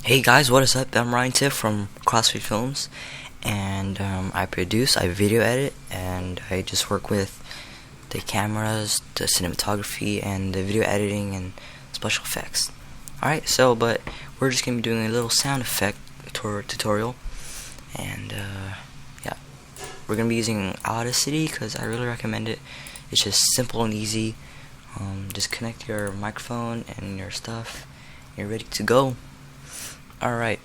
Hey guys, what is up? I'm Ryan Tiff from CrossFit Films, and I video edit, and I just work with the cameras, the cinematography, and the video editing and special effects. Alright, but we're just going to be doing a little sound effect tutorial, and yeah, we're going to be using Audacity because I really recommend it. It's just simple and easy. Just connect your microphone and your stuff, and you're ready to go. Alright,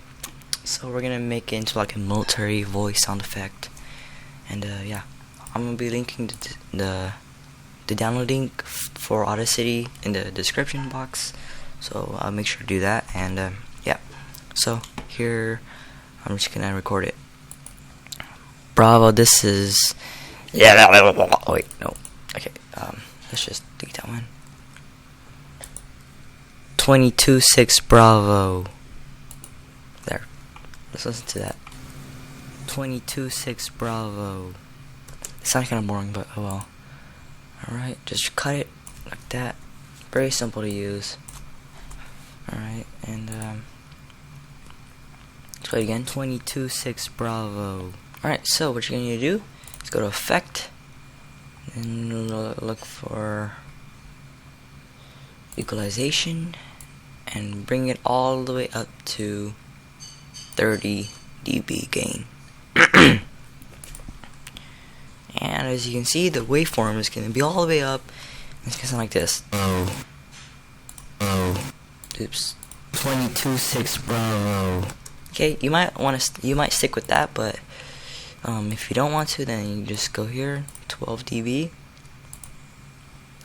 so we're gonna make it into like a military voice sound effect, and yeah, I'm gonna be linking the download link for Audacity in the description box, so I'll make sure to do that. And yeah, so here I'm just gonna record it. Bravo, this is oh wait, no, okay, let's just delete that one. 22-6 Bravo. There. Let's listen to that. 22-6 Bravo. It sounds kind of boring, but oh well. Alright, just cut it like that. Very simple to use. Alright, and let's play it again. 22-6 Bravo. Alright, so what you're going to do is go to Effect and look for Equalization and bring it all the way up to 30 dB gain. And as you can see, the waveform is going to be all the way up. It's going to sound like this. Oops. 22-6 Bravo. Okay, you might stick with that, but if you don't want to, then you just go here, 12 dB.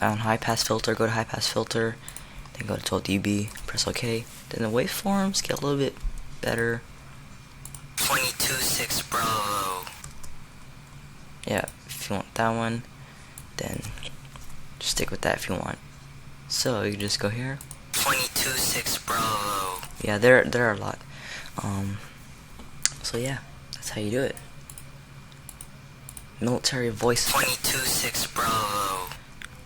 On high pass filter, go to high pass filter, then go to 12 dB, press OK. Then the waveforms get a little bit better. 22-6 Bravo. Yeah, if you want that one, then just stick with that if you want. So you just go here. 22-6 Bravo. Yeah, there are a lot. So yeah, that's how you do it. Military voice. 22-6 Bravo.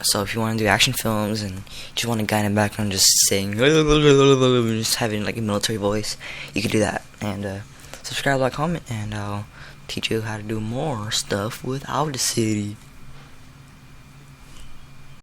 So if you want to do action films and you just want a guy in the background just saying, just having like a military voice, you can do that. And subscribe, like, comment, and I'll teach you how to do more stuff with Audacity.